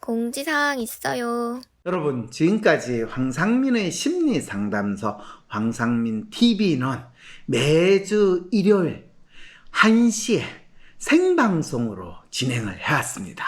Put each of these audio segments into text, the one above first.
공지사항 있어요. 여러분, 지금까지 황상민의 심리상담소 황상민TV는 매주 일요일 1시에 생방송으로 진행을 해왔습니다.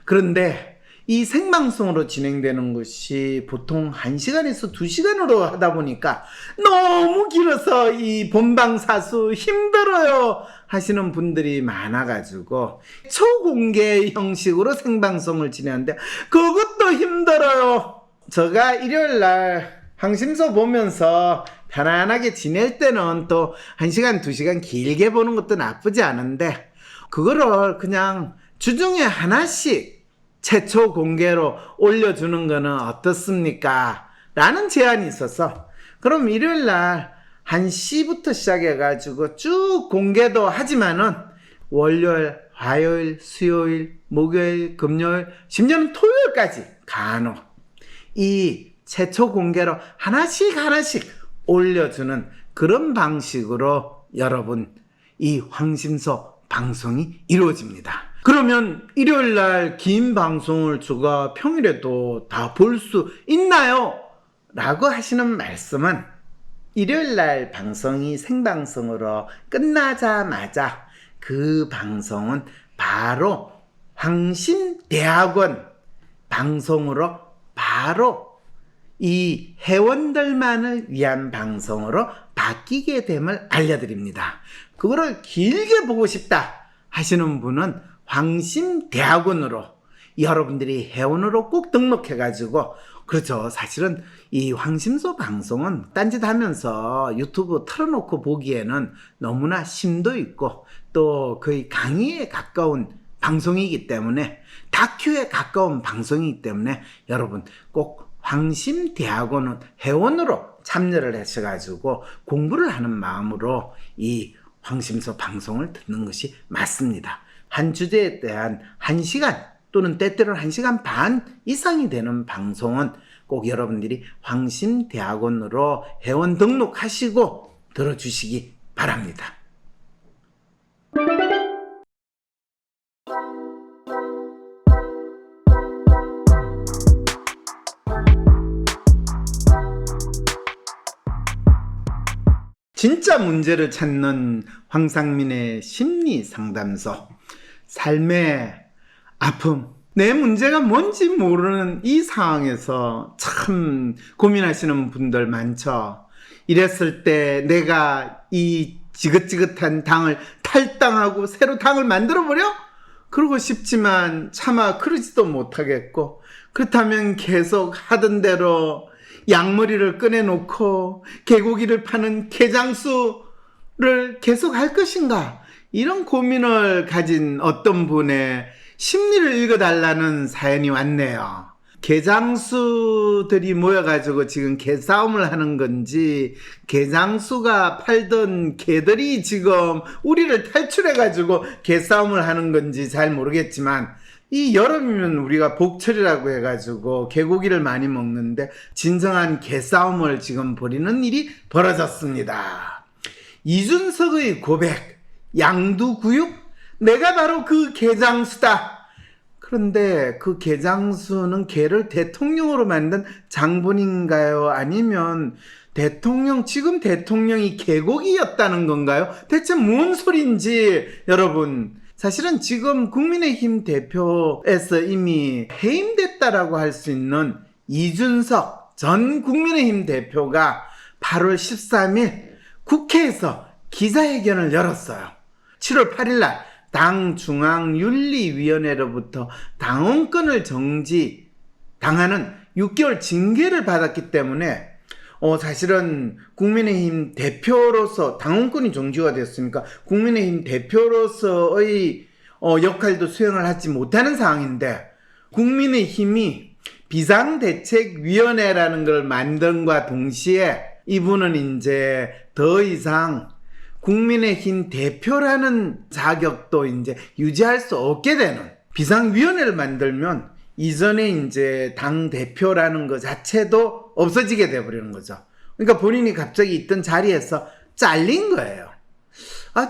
그런데 이 생방송으로 진행되는 것이 보통 1시간에서 2시간으로 하다 보니까 너무 길어서 이 본방사수 힘들어요 하시는 분들이 많아가지고 초공개 형식으로 생방송을 진행하는데 그것도 힘들어요. 제가 일요일날 황심소 보면서 편안하게 지낼 때는 또 1시간 2시간 길게 보는 것도 나쁘지 않은데 그거를 그냥 주중에 하나씩 최초 공개로 올려주는 거는 어떻습니까? 라는 제안이 있어서 그럼 일요일날 1시부터 시작해가지고 쭉 공개도 하지만은 월요일, 화요일, 수요일, 목요일, 금요일, 심지어는 토요일까지 간혹 이 최초 공개로 하나씩 올려주는 그런 방식으로 여러분 이 황심소 방송이 이루어집니다. 그러면 일요일날 긴 방송을 제가 평일에도 다 볼 수 있나요? 라고 하시는 말씀은 일요일날 방송이 생방송으로 끝나자마자 그 방송은 바로 황심대학원 방송으로 바로 이 회원들만을 위한 방송으로 바뀌게 됨을 알려드립니다. 그거를 길게 보고 싶다 하시는 분은 황심대학원으로 여러분들이 회원으로 꼭 등록해가지고 그렇죠. 사실은 이 황심소 방송은 딴짓 하면서 유튜브 틀어놓고 보기에는 너무나 심도 있고 또 거의 강의에 가까운 방송이기 때문에 다큐에 가까운 방송이기 때문에 여러분 꼭 황심대학원은 회원으로 참여를 하셔가지고 공부를 하는 마음으로 이 황심소 방송을 듣는 것이 맞습니다. 한 주제에 대한 1시간 또는 때때로는 1시간 반 이상이 되는 방송은 꼭 여러분들이 황심대학원으로 회원 등록하시고 들어주시기 바랍니다. 진짜 문제를 찾는 황상민의 심리상담소. 삶의 아픔, 내 문제가 뭔지 모르는 이 상황에서 참 고민하시는 분들 많죠. 이랬을 때 내가 이 지긋지긋한 당을 탈당하고 새로 당을 만들어버려? 그러고 싶지만 차마 그러지도 못하겠고 그렇다면 계속 하던 대로 양머리를 꺼내놓고 개고기를 파는 개장수를 계속 할 것인가? 이런 고민을 가진 어떤 분의 심리를 읽어달라는 사연이 왔네요. 개장수들이 모여가지고 지금 개싸움을 하는 건지 개장수가 팔던 개들이 지금 우리를 탈출해가지고 개싸움을 하는 건지 잘 모르겠지만 이 여름이면 우리가 복철이라고 해가지고 개고기를 많이 먹는데 진정한 개싸움을 지금 벌이는 일이 벌어졌습니다. 이준석의 고백 양두구육? 내가 바로 그 개장수다. 그런데 그 개장수는 개를 대통령으로 만든 장본인가요? 아니면 지금 대통령이 개고기였다는 건가요? 대체 뭔 소린지 여러분 사실은 지금 국민의힘 대표에서 이미 해임됐다라고 할 수 있는 이준석 전 국민의힘 대표가 8월 13일 국회에서 기자회견을 열었어요. 7월 8일날 당 중앙윤리위원회로부터 당원권을 정지당하는 6개월 징계를 받았기 때문에 사실은 국민의힘 대표로서 당원권이 정지가 됐으니까 국민의힘 대표로서의 역할도 수행을 하지 못하는 상황인데 국민의힘이 비상대책위원회라는 걸 만든과 동시에 이분은 이제 더 이상 국민의힘 대표라는 자격도 이제 유지할 수 없게 되는 비상위원회를 만들면 이전에 이제 당 대표라는 것 자체도 없어지게 돼버리는 거죠. 그러니까 본인이 갑자기 있던 자리에서 잘린 거예요.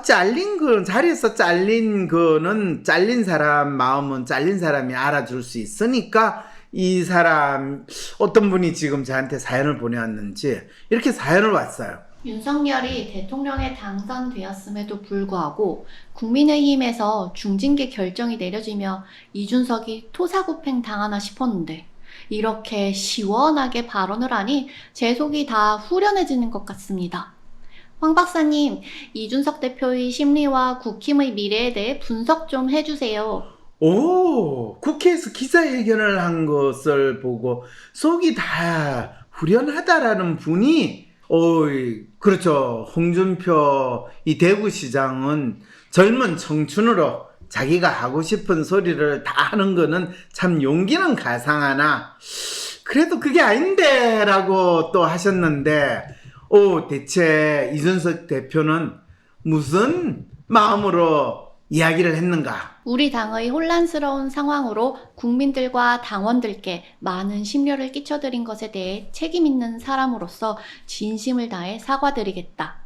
잘린 거, 자리에서 잘린 거는 잘린 사람 마음은 잘린 사람이 알아줄 수 있으니까 이 사람, 어떤 분이 지금 저한테 사연을 보내왔는지 이렇게 사연을 왔어요. 윤석열이 대통령에 당선되었음에도 불구하고 국민의힘에서 중징계 결정이 내려지며 이준석이 토사구팽 당하나 싶었는데 이렇게 시원하게 발언을 하니 제 속이 다 후련해지는 것 같습니다. 황 박사님, 이준석 대표의 심리와 국힘의 미래에 대해 분석 좀 해주세요. 국회에서 기자회견을 한 것을 보고 속이 다 후련하다라는 분이, 그렇죠. 홍준표 이 대구시장은 젊은 청춘으로 자기가 하고 싶은 소리를 다 하는 거는 참 용기는 가상하나, 그래도 그게 아닌데 라고 또 하셨는데, 대체 이준석 대표는 무슨 마음으로 이야기를 했는가? 우리 당의 혼란스러운 상황으로 국민들과 당원들께 많은 심려를 끼쳐드린 것에 대해 책임 있는 사람으로서 진심을 다해 사과드리겠다.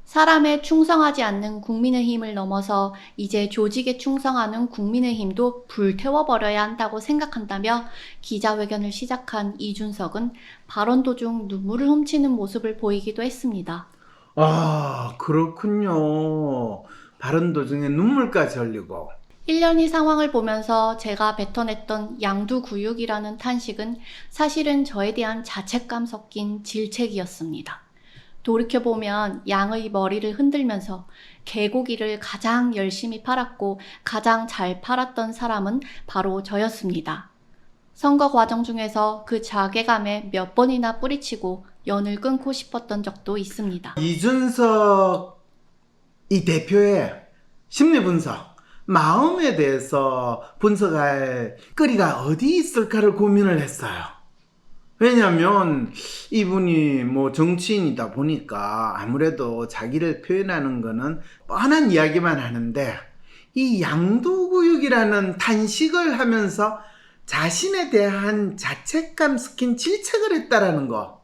사람에 충성하지 않는 국민의힘을 넘어서 이제 조직에 충성하는 국민의힘도 불태워버려야 한다고 생각한다며 기자회견을 시작한 이준석은 발언 도중 눈물을 훔치는 모습을 보이기도 했습니다. 그렇군요. 발언 도중에 눈물까지 흘리고. 1년 이 상황을 보면서 제가 뱉어냈던 양두구육이라는 탄식은 사실은 저에 대한 자책감 섞인 질책이었습니다. 돌이켜보면 양의 머리를 흔들면서 개고기를 가장 열심히 팔았고 가장 잘 팔았던 사람은 바로 저였습니다. 선거 과정 중에서 그 자괴감에 몇 번이나 뿌리치고 연을 끊고 싶었던 적도 있습니다. 이준석 이 대표의 심리 분석, 마음에 대해서 분석할 거리가 어디 있을까를 고민을 했어요. 왜냐면 이분이 정치인이다 보니까 아무래도 자기를 표현하는 거는 뻔한 이야기만 하는데, 이 양두구육이라는 탄식을 하면서 자신에 대한 자책감 섞인 질책을 했다라는 거,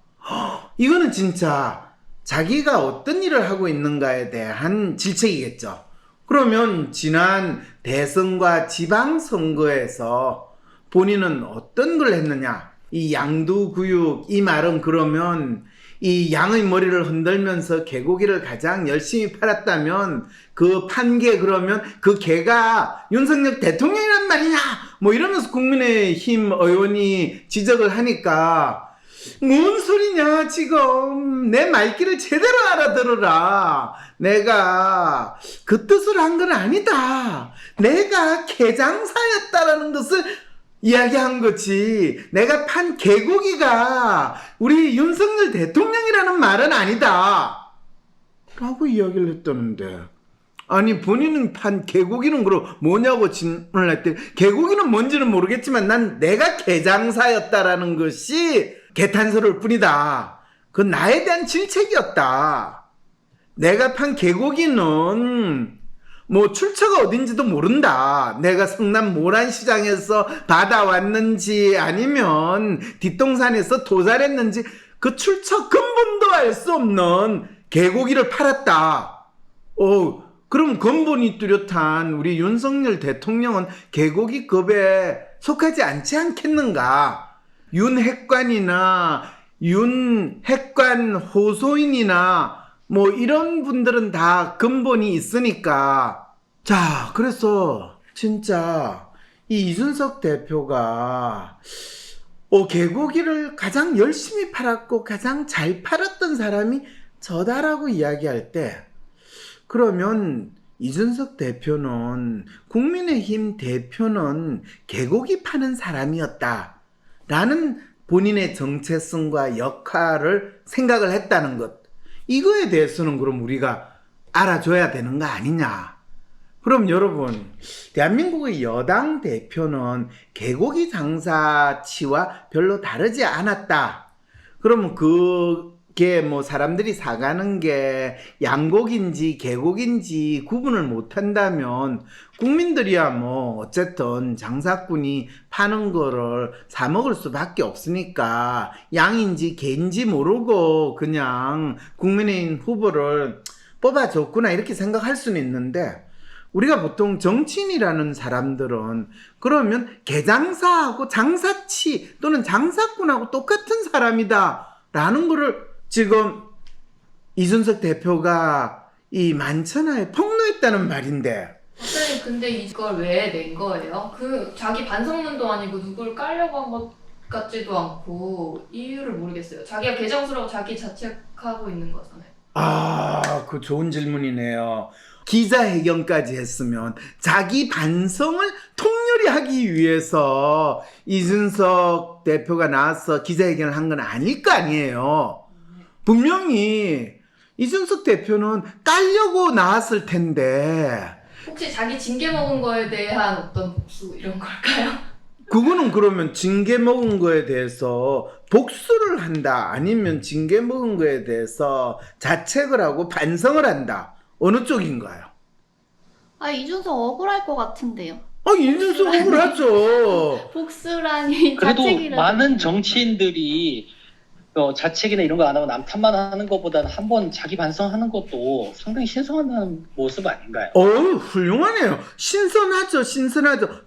이거는 진짜 자기가 어떤 일을 하고 있는가에 대한 질책이겠죠. 그러면 지난 대선과 지방선거에서 본인은 어떤 걸 했느냐? 이 양두구육, 이 말은 그러면 이 양의 머리를 흔들면서 개고기를 가장 열심히 팔았다면 그 판 개, 그러면 그 개가 윤석열 대통령이란 말이냐? 이러면서 국민의힘 의원이 지적을 하니까, 뭔 소리냐 지금, 내 말귀를 제대로 알아들어라. 내가 그 뜻을 한 건 아니다. 내가 개장사였다라는 것을 이야기한 거지, 내가 판 개고기가 우리 윤석열 대통령이라는 말은 아니다 라고 이야기를 했다는데, 아니 본인은 판 개고기는 그럼 뭐냐고 질문을 했더니, 개고기는 뭔지는 모르겠지만 난 내가 개장사였다라는 것이 개탄스러울 뿐이다. 그건 나에 대한 질책이었다. 내가 판 개고기는 출처가 어딘지도 모른다. 내가 성남 모란시장에서 받아왔는지 아니면 뒷동산에서 도살했는지 그 출처 근본도 알 수 없는 개고기를 팔았다. 그럼 근본이 뚜렷한 우리 윤석열 대통령은 개고기급에 속하지 않지 않겠는가? 윤핵관이나 윤핵관 호소인이나 이런 분들은 다 근본이 있으니까. 자, 그래서 진짜 이 이준석 대표가 개고기를 가장 열심히 팔았고 가장 잘 팔았던 사람이 저다라고 이야기할 때, 그러면 이준석 대표는, 국민의힘 대표는 개고기 파는 사람이었다 라는 본인의 정체성과 역할을 생각을 했다는 것, 이거에 대해서는 그럼 우리가 알아줘야 되는 거 아니냐. 그럼 여러분, 대한민국의 여당 대표는 개고기 장사치와 별로 다르지 않았다. 그러면 그게 사람들이 사가는 게 양고기인지 개고기인지 구분을 못한다면 국민들이야 어쨌든 장사꾼이 파는 거를 사 먹을 수밖에 없으니까 양인지 개인지 모르고 그냥 국민의힘 후보를 뽑아줬구나 이렇게 생각할 수는 있는데 우리가 보통 정치인이라는 사람들은 그러면 개장사하고 장사치 또는 장사꾼하고 똑같은 사람이다 라는 거를 지금 이준석 대표가 이 만천하에 폭로했다는 말인데 박사님 근데 이걸 왜 낸 거예요? 그 자기 반성문도 아니고 누굴 깔려고 한 것 같지도 않고 이유를 모르겠어요. 자기가 개정수라고 자기 자책하고 있는 거잖아요. 아, 그 좋은 질문이네요. 기자회견까지 했으면 자기 반성을 통렬히 하기 위해서 이준석 대표가 나와서 기자회견을 한 건 아닐 거 아니에요. 분명히 이준석 대표는 깔려고 나왔을 텐데 혹시 자기 징계 먹은 거에 대한 어떤 복수 이런 걸까요? 그거는 그러면 징계 먹은 거에 대해서 복수를 한다 아니면 징계 먹은 거에 대해서 자책을 하고 반성을 한다 어느 쪽인가요? 아, 이준석 억울할 것 같은데요. 이준석 억울하죠. 복수라니 그래도 자책이라니. 많은 정치인들이 자책이나 이런 거 안 하고 남 탓만 하는 것보다는 한번 자기 반성하는 것도 상당히 신성한 모습 아닌가요? 훌륭하네요. 신선하죠.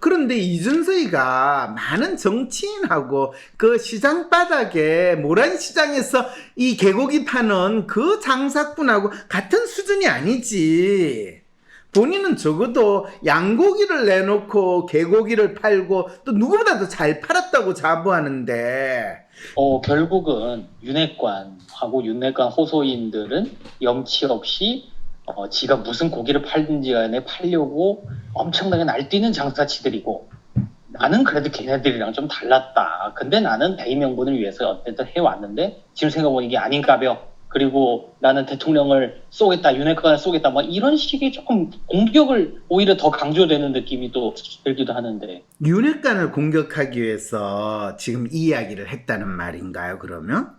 그런데 이준석이가 많은 정치인하고 그 시장 바닥에 모란시장에서 이 개고기 파는 그 장사꾼하고 같은 수준이 아니지. 본인은 적어도 양고기를 내놓고 개고기를 팔고 또 누구보다도 잘 팔았다고 자부하는데 결국은 윤핵관하고 윤핵관 호소인들은 염치 없이 지가 무슨 고기를 팔든지 간에 팔려고 엄청나게 날뛰는 장사치들이고 나는 그래도 걔네들이랑 좀 달랐다. 근데 나는 대의명분을 위해서 어쨌든 해왔는데 지금 생각해보니 이게 아닌가벼. 그리고 나는 대통령을 쏘겠다, 윤핵관을 쏘겠다, 뭐 이런 식의 조금 공격을 오히려 더 강조되는 느낌이 또 들기도 하는데. 윤핵관을 공격하기 위해서 지금 이 이야기를 했다는 말인가요, 그러면?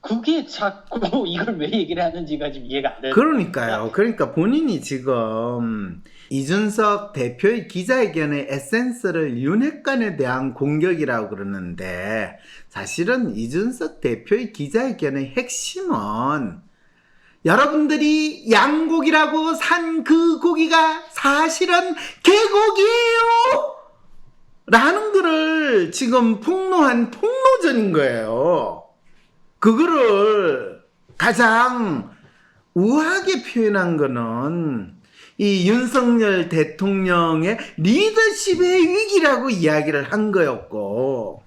그게 자꾸 이걸 왜 얘기를 하는지가 지금 이해가 안 되는. 그러니까요. 그러니까 본인이 지금 이준석 대표의 기자회견의 에센스를 윤핵관에 대한 공격이라고 그러는데 사실은 이준석 대표의 기자회견의 핵심은 여러분들이 양고기라고 산 그 고기가 사실은 개고기예요! 라는 거를 지금 폭로한 폭로전인 거예요. 그거를 가장 우아하게 표현한 거는 이 윤석열 대통령의 리더십의 위기라고 이야기를 한 거였고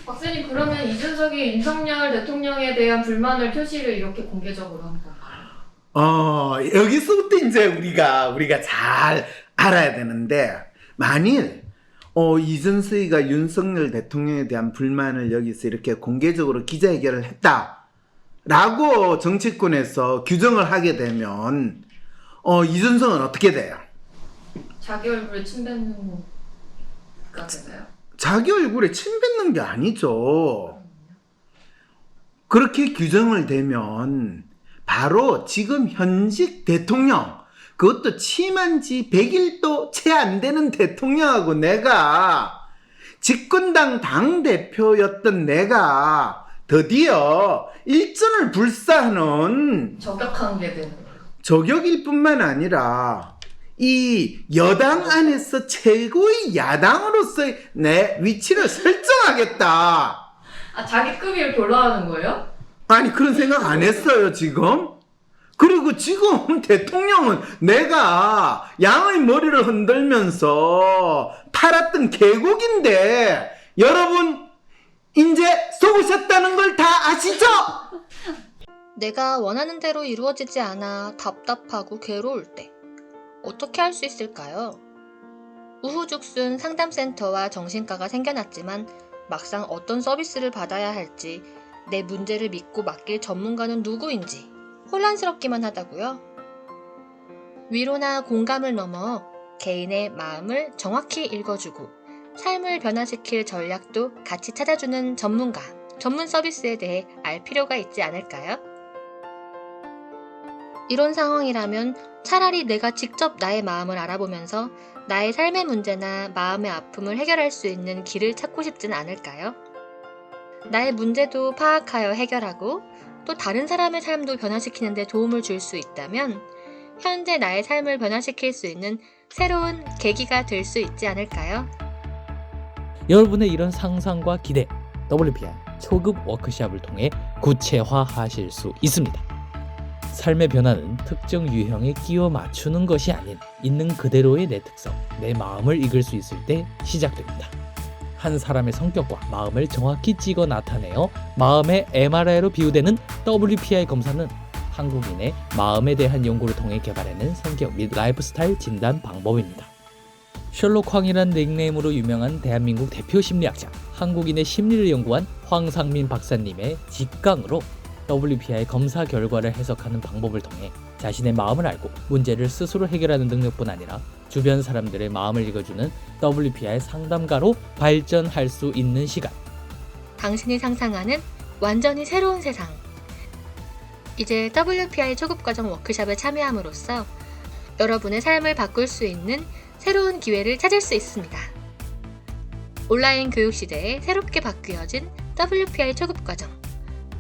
박사님 그러면 이준석이 윤석열 대통령에 대한 불만을 표시를 이렇게 공개적으로 한 건가요? 여기서부터 이제 우리가 잘 알아야 되는데 만일 이준석이가 윤석열 대통령에 대한 불만을 여기서 이렇게 공개적으로 기자회견을 했다라고 정치권에서 규정을 하게 되면 이준석은 어떻게 돼요? 자기 얼굴에 침 뱉는 가 되나요? 자기 얼굴에 침 뱉는 게 아니죠. 그렇게 규정을 되면 바로 지금 현직 대통령 그것도 취임한 지 100일도 채 안 되는 대통령하고 내가 집권당 당대표였던 내가 드디어 일전을 불사하는 저격한 게 되는 거예요. 저격일 뿐만 아니라 이 여당 안에서 최고의 야당으로서의 내 위치를 설정하겠다. 자기 급이 이렇게 올라가는 거예요? 아니 그런 생각 안 했어요 지금? 그리고 지금 대통령은 내가 양의 머리를 흔들면서 팔았던 개고기인데 여러분 이제 속으셨다는 걸 다 아시죠? 내가 원하는 대로 이루어지지 않아 답답하고 괴로울 때 어떻게 할 수 있을까요? 우후죽순 상담센터와 정신과가 생겨났지만 막상 어떤 서비스를 받아야 할지 내 문제를 믿고 맡길 전문가는 누구인지 혼란스럽기만 하다고요? 위로나 공감을 넘어 개인의 마음을 정확히 읽어주고 삶을 변화시킬 전략도 같이 찾아주는 전문가, 전문 서비스에 대해 알 필요가 있지 않을까요? 이런 상황이라면 차라리 내가 직접 나의 마음을 알아보면서 나의 삶의 문제나 마음의 아픔을 해결할 수 있는 길을 찾고 싶진 않을까요? 나의 문제도 파악하여 해결하고 또 다른 사람의 삶도 변화시키는 데 도움을 줄 수 있다면 현재 나의 삶을 변화시킬 수 있는 새로운 계기가 될 수 있지 않을까요? 여러분의 이런 상상과 기대, WPI 초급 워크숍을 통해 구체화하실 수 있습니다. 삶의 변화는 특정 유형에 끼워 맞추는 것이 아닌 있는 그대로의 내 특성, 내 마음을 읽을 수 있을 때 시작됩니다. 한 사람의 성격과 마음을 정확히 찍어 나타내어 마음의 MRI로 비유되는 WPI 검사는 한국인의 마음에 대한 연구를 통해 개발해낸 성격 및 라이프 스타일 진단 방법입니다. 셜록 황이란 닉네임으로 유명한 대한민국 대표 심리학자, 한국인의 심리를 연구한 황상민 박사님의 직강으로 WPI 검사 결과를 해석하는 방법을 통해 자신의 마음을 알고 문제를 스스로 해결하는 능력뿐 아니라 주변 사람들의 마음을 읽어주는 WPI 상담가로 발전할 수 있는 시간. 당신이 상상하는 완전히 새로운 세상. 이제 WPI 초급과정 워크숍에 참여함으로써 여러분의 삶을 바꿀 수 있는 새로운 기회를 찾을 수 있습니다. 온라인 교육 시대에 새롭게 바뀌어진 WPI 초급과정.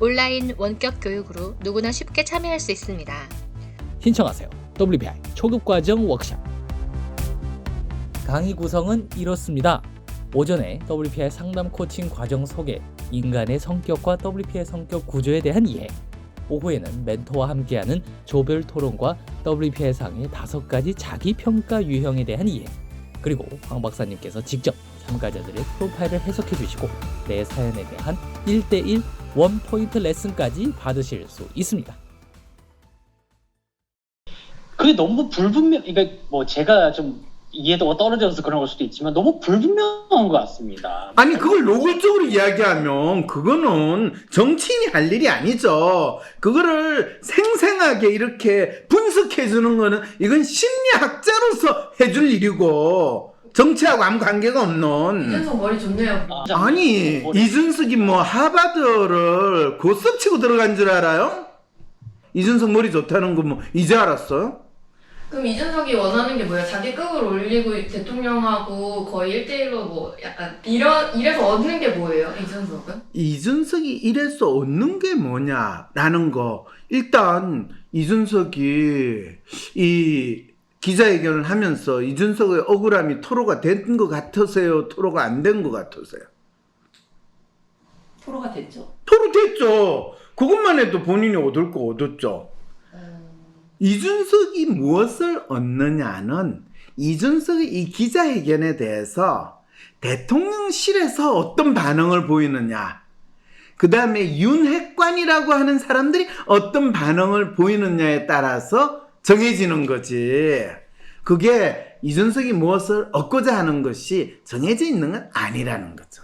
온라인 원격 교육으로 누구나 쉽게 참여할 수 있습니다. 신청하세요. WPI 초급과정 워크숍. 강의 구성은 이렇습니다. 오전에 WPI 상담 코칭 과정 소개, 인간의 성격과 WPI 성격 구조에 대한 이해. 오후에는 멘토와 함께하는 조별 토론과 WPI 상의 5가지 자기평가 유형에 대한 이해. 그리고 황 박사님께서 직접 참가자들의 프로파일을 해석해 주시고 내 사연에 대한 1:1 원포인트 레슨까지 받으실 수 있습니다. 그게 너무 불분명, 그러니까 뭐 제가 좀 이해도가 떨어져서 그런 걸 수도 있지만 너무 불분명한 것 같습니다. 아니 그걸 노골적으로 이야기하면 그거는 정치인이 할 일이 아니죠. 그거를 생생하게 이렇게 분석해 주는 거는 이건 심리학자로서 해줄 일이고 정치하고 아무 관계가 없는. 이준석 머리 좋네요. 아니 이준석이 뭐 하버드를 고스톱 치고 들어간 줄 알아요? 이준석 머리 좋다는 거 뭐 이제 알았어요? 그럼 이준석이 원하는 게 뭐예요? 자기 급을 올리고 대통령하고 거의 1:1로 뭐 약간 이래서 얻는 게 뭐예요? 이준석은? 이준석이 이래서 얻는 게 뭐냐라는 거. 일단 이준석이 이 기자회견을 하면서 이준석의 억울함이 토로가 된 것 같으세요? 토로가 안 된 것 같으세요? 토로가 됐죠. 토로됐죠. 그것만 해도 본인이 얻을 거 얻었죠. 이준석이 무엇을 얻느냐는 이준석의 이 기자회견에 대해서 대통령실에서 어떤 반응을 보이느냐, 그 다음에 윤핵관이라고 하는 사람들이 어떤 반응을 보이느냐에 따라서 정해지는 거지. 그게 이준석이 무엇을 얻고자 하는 것이 정해져 있는 건 아니라는 거죠.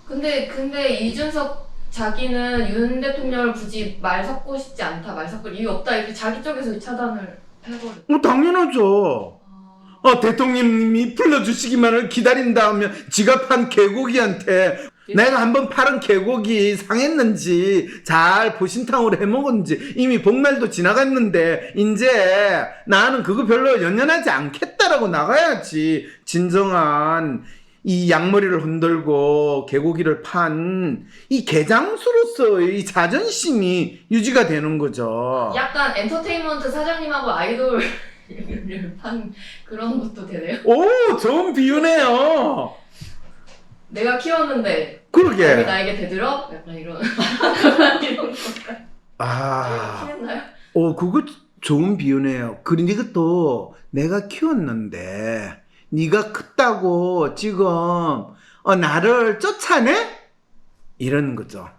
근데 이준석 자기는 윤 대통령을 굳이 말 섞고 싶지 않다, 말 섞을 이유 없다 이렇게 자기 쪽에서 차단을 해버렸어요. 당연하죠. 대통령님이 불러주시기만을 기다린다 하면 지가 판 개고기한테 내가 한번 팔은 개고기 상했는지 잘 보신탕으로 해먹었는지 이미 복날도 지나갔는데 이제 나는 그거 별로 연연하지 않겠다라고 나가야지. 진정한 이 양머리를 흔들고 개고기를 판 이 개장수로서의 자존심이 유지가 되는 거죠. 약간 엔터테인먼트 사장님하고 아이돌 판 그런 것도 되네요. 오, 좋은 비유네요. 내가 키웠는데 그러게. 왜 나에게 대들어? 약간 이런 이런 거 키웠나요? 그거 좋은 비유네요. 그러니 이것도 내가 키웠는데 네가 컸다고 지금 나를 쫓아내? 이런 거죠.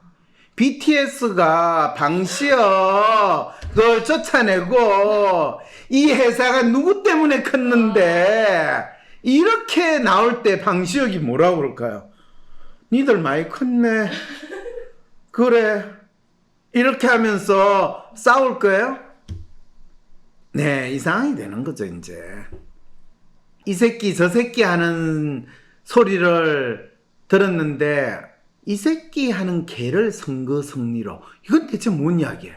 BTS가 방시어 그걸 쫓아내고 이 회사가 누구 때문에 컸는데 이렇게 나올 때 방시혁이 뭐라고 그럴까요? 니들 많이 컸네. 그래. 이렇게 하면서 싸울 거예요? 네, 이 상황이 되는 거죠, 이제. 이 새끼, 저 새끼 하는 소리를 들었는데, 이 새끼 하는 개를 선거 승리로. 이건 대체 뭔 이야기예요?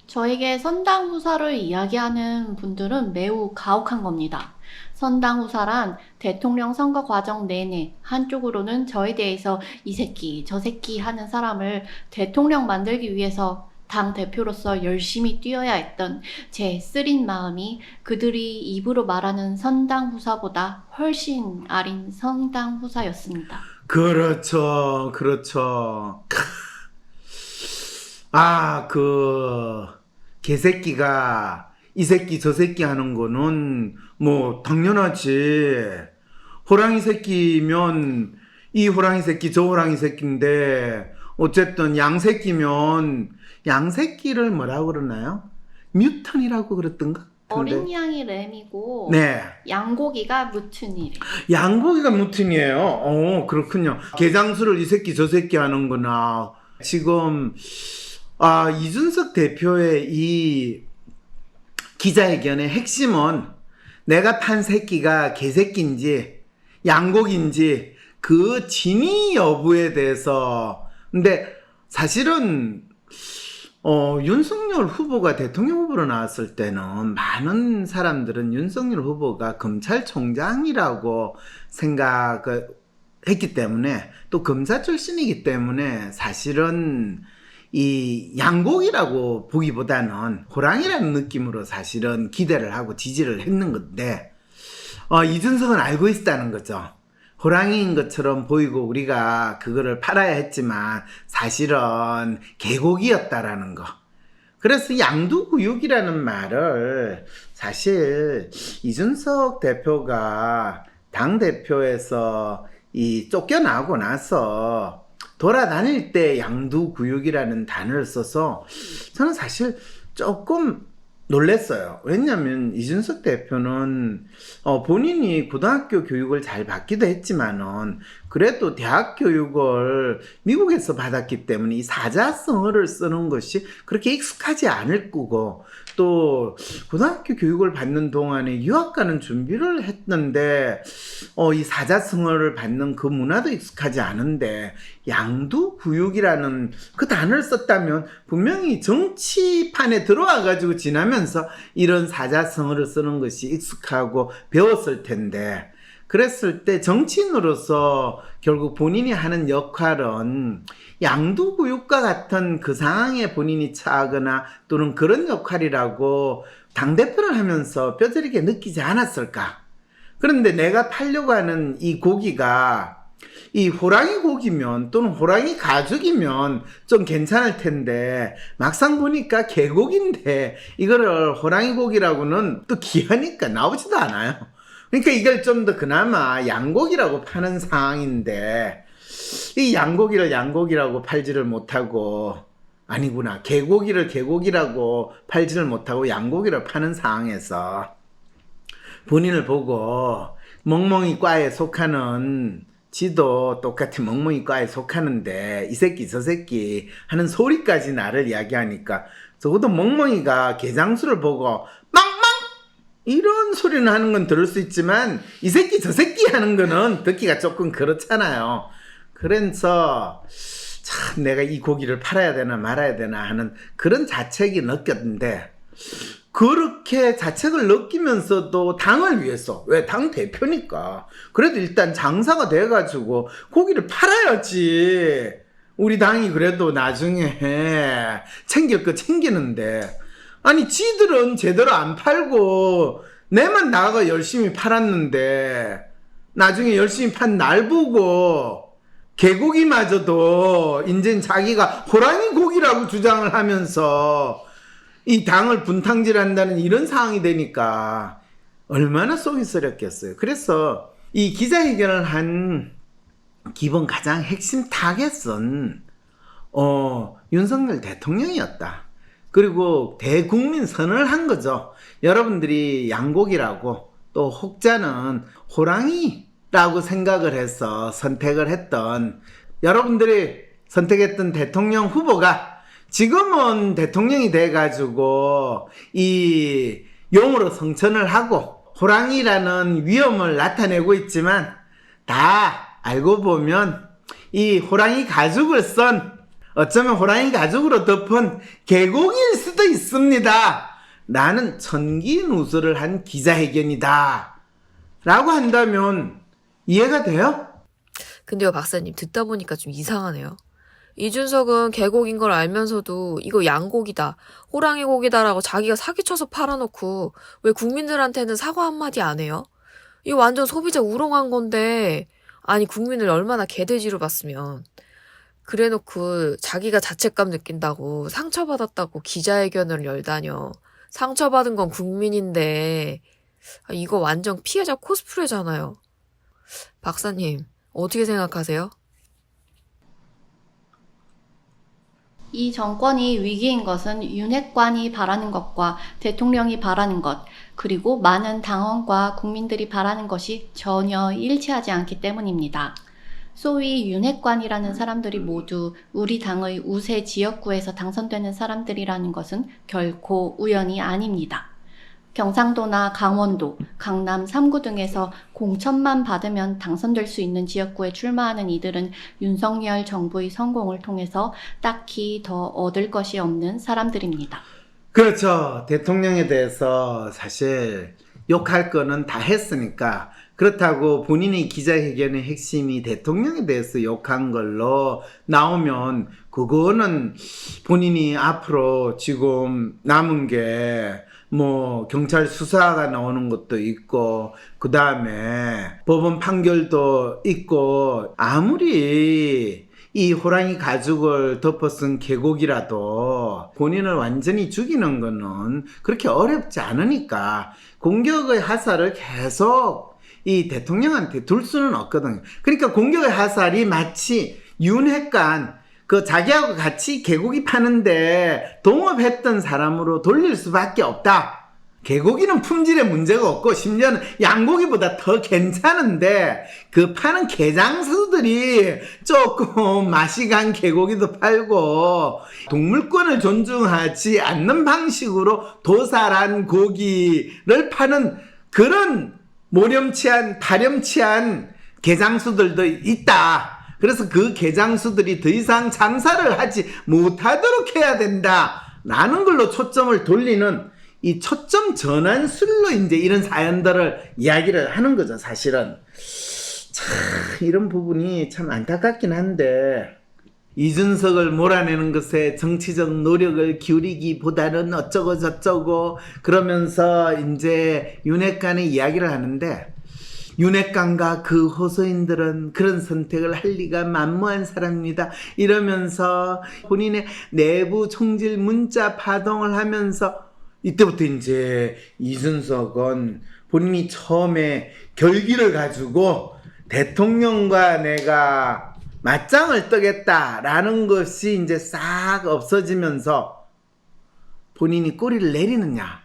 저에게 선당 후사를 이야기하는 분들은 매우 가혹한 겁니다. 선당 후사란 대통령 선거 과정 내내 한쪽으로는 저에 대해서 이 새끼, 저 새끼 하는 사람을 대통령 만들기 위해서 당 대표로서 열심히 뛰어야 했던 제 쓰린 마음이 그들이 입으로 말하는 선당 후사보다 훨씬 아린 성당 후사였습니다. 그렇죠, 그렇죠. 개새끼가 이 새끼 저 새끼 하는 거는 뭐 당연하지. 호랑이 새끼면 이 호랑이 새끼 저 호랑이 새끼인데 어쨌든 양새끼면 양새끼를 뭐라고 그러나요? 뮤턴이라고 그랬던가? 어린 양이 램이고 네. 양고기가 무튼이래요. 양고기가 무튼이에요. 그렇군요. 개장수를 이 새끼 저 새끼 하는구나. 지금 이준석 대표의 이 기자회견의 핵심은 내가 판 새끼가 개새끼인지 양고기인지 그 진위 여부에 대해서. 근데 사실은 윤석열 후보가 대통령 후보로 나왔을 때는 많은 사람들은 윤석열 후보가 검찰총장이라고 생각을 했기 때문에, 또 검사 출신이기 때문에 사실은 이 양고기라고 보기보다는 호랑이라는 느낌으로 사실은 기대를 하고 지지를 했는 건데, 이준석은 알고 있었다는 거죠. 호랑이인 것처럼 보이고 우리가 그거를 팔아야 했지만 사실은 개고기였다라는 거. 그래서 양두구육이라는 말을 사실 이준석 대표가 당대표에서 쫓겨나고 나서 돌아다닐 때 양두구육이라는 단어를 써서 저는 사실 조금 놀랬어요. 왜냐하면 이준석 대표는 본인이 고등학교 교육을 잘 받기도 했지만은 그래도 대학 교육을 미국에서 받았기 때문에 이 사자성어를 쓰는 것이 그렇게 익숙하지 않을 거고, 또 고등학교 교육을 받는 동안에 유학 가는 준비를 했는데 이 사자성어를 받는 그 문화도 익숙하지 않은데 양두구육이라는 그 단어를 썼다면 분명히 정치판에 들어와 가지고 지나면서 이런 사자성어를 쓰는 것이 익숙하고 배웠을 텐데, 그랬을 때 정치인으로서 결국 본인이 하는 역할은 양두구육과 같은 그 상황에 본인이 처하거나 또는 그런 역할이라고 당대표를 하면서 뼈저리게 느끼지 않았을까? 그런데 내가 팔려고 하는 이 고기가 이 호랑이 고기면 또는 호랑이 가죽이면 좀 괜찮을 텐데 막상 보니까 개고기인데 이거를 호랑이 고기라고는 또 귀하니까 나오지도 않아요. 그러니까 이걸 좀 더 그나마 양고기라고 파는 상황인데 이 양고기를 양고기라고 팔지를 못하고, 아니구나, 개고기를 개고기라고 팔지를 못하고 양고기를 파는 상황에서 본인을 보고 멍멍이 과에 속하는, 지도 똑같이 멍멍이 과에 속하는데 이 새끼 저 새끼 하는 소리까지 나를 이야기하니까 적어도 멍멍이가 개장수를 보고 망망 이런 소리는 하는 건 들을 수 있지만 이 새끼 저 새끼 하는 거는 듣기가 조금 그렇잖아요. 그래서 참 내가 이 고기를 팔아야 되나 말아야 되나 하는 그런 자책이 느꼈는데, 그렇게 자책을 느끼면서도 당을 위해서, 왜 당 대표니까 그래도 일단 장사가 돼가지고 고기를 팔아야지 우리 당이 그래도 나중에 챙길 거 챙기는데, 아니 지들은 제대로 안 팔고 내만 나가 열심히 팔았는데 나중에 열심히 판 날 보고 개고기마저도 이젠 자기가 호랑이 고기라고 주장을 하면서 이 당을 분탕질한다는 이런 상황이 되니까 얼마나 속이 쓰렸겠어요. 그래서 이 기자회견을 한 기본 가장 핵심 타겟은 윤석열 대통령이었다. 그리고 대국민 선언을 한 거죠. 여러분들이 양고기라고 또 혹자는 호랑이라고 생각을 해서 선택을 했던, 여러분들이 선택했던 대통령 후보가 지금은 대통령이 돼가지고 이 용으로 성천을 하고 호랑이라는 위험을 나타내고 있지만, 다 알고 보면 이 호랑이 가죽을 쓴, 어쩌면 호랑이 가죽으로 덮은 개고기일 수도 있습니다 라는 천기누설을 한 기자회견이다 라고 한다면 이해가 돼요? 근데요, 박사님, 듣다 보니까 좀 이상하네요. 이준석은 개고기인 걸 알면서도 이거 양고기다, 호랑이 고기다라고 자기가 사기쳐서 팔아놓고 왜 국민들한테는 사과 한마디 안 해요? 이거 완전 소비자 우롱한 건데, 아니 국민을 얼마나 개돼지로 봤으면. 그래놓고 자기가 자책감 느낀다고 상처받았다고 기자회견을 열다녀. 상처받은 건 국민인데 이거 완전 피해자 코스프레잖아요. 박사님, 어떻게 생각하세요? 이 정권이 위기인 것은 윤핵관이 바라는 것과 대통령이 바라는 것, 그리고 많은 당원과 국민들이 바라는 것이 전혀 일치하지 않기 때문입니다. 소위 윤핵관이라는 사람들이 모두 우리 당의 우세 지역구에서 당선되는 사람들이라는 것은 결코 우연이 아닙니다. 경상도나 강원도, 강남 3구 등에서 공천만 받으면 당선될 수 있는 지역구에 출마하는 이들은 윤석열 정부의 성공을 통해서 딱히 더 얻을 것이 없는 사람들입니다. 그렇죠. 대통령에 대해서 사실 욕할 거는 다 했으니까, 그렇다고 본인의 기자회견의 핵심이 대통령에 대해서 욕한 걸로 나오면 그거는 본인이 앞으로 지금 남은 게 뭐 경찰 수사가 나오는 것도 있고, 그 다음에 법원 판결도 있고, 아무리 이 호랑이 가죽을 덮어쓴 계곡이라도 본인을 완전히 죽이는 거는 그렇게 어렵지 않으니까 공격의 화살을 계속 이 대통령한테 둘 수는 없거든요. 그러니까 공격의 화살이 마치 윤핵관, 그 자기하고 같이 개고기 파는데 동업했던 사람으로 돌릴 수밖에 없다. 개고기는 품질에 문제가 없고 심지어는 양고기보다 더 괜찮은데 그 파는 게장수들이 조금 맛이 간 개고기도 팔고 동물권을 존중하지 않는 방식으로 도살한 고기를 파는 그런 모렴치한 파렴치한 게장수들도 있다. 그래서 그 게장수들이 더 이상 장사를 하지 못하도록 해야 된다 라는 걸로 초점을 돌리는 이 초점 전환술로 이제 이런 사연들을 이야기를 하는 거죠. 사실은 참 이런 부분이 참 안타깝긴 한데, 이준석을 몰아내는 것에 정치적 노력을 기울이기보다는 어쩌고 저쩌고 그러면서 이제 윤핵관의 이야기를 하는데, 윤핵관과 그 호소인들은 그런 선택을 할 리가 만무한 사람입니다 이러면서 본인의 내부 총질 문자 파동을 하면서, 이때부터 이제 이준석은 본인이 처음에 결기를 가지고 대통령과 내가 맞짱을 뜨겠다라는 것이 이제 싹 없어지면서 본인이 꼬리를 내리느냐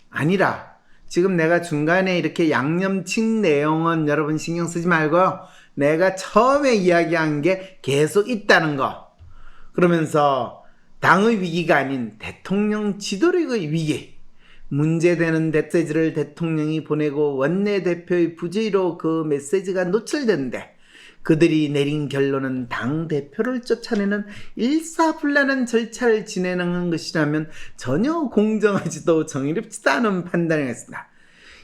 아니라, 지금 내가 중간에 이렇게 양념친 내용은 여러분 신경 쓰지 말고요, 내가 처음에 이야기한 게 계속 있다는 거, 그러면서 당의 위기가 아닌 대통령 지도력의 위기, 문제되는 메시지를 대통령이 보내고 원내대표의 부재로 그 메시지가 노출되는데 그들이 내린 결론은 당대표를 쫓아내는 일사불란한 절차를 진행하는 것이라면 전혀 공정하지도 정의롭지도 않은 판단을 했습니다.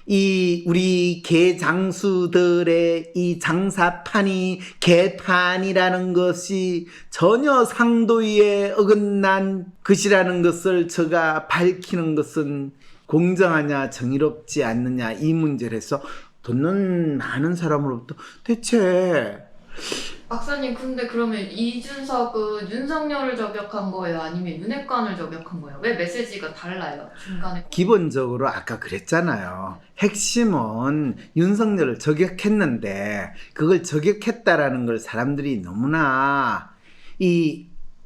이 우리 개장수들의 이 장사판이 개판이라는 것이 전혀 상도위에 어긋난 것이라는 것을 제가 밝히는 것은 공정하냐 정의롭지 않느냐 이 문제를 해서 듣는 많은 사람으로부터 대체 박사님, 근데 그러면 이준석은 윤석열을 저격한 거예요? 아니면 윤핵관을 저격한 거예요? 왜 메시지가 달라요? 중간에. 기본적으로 아까 그랬잖아요. 핵심은 윤석열을 저격했는데 그걸 저격했다라는 걸 사람들이 너무나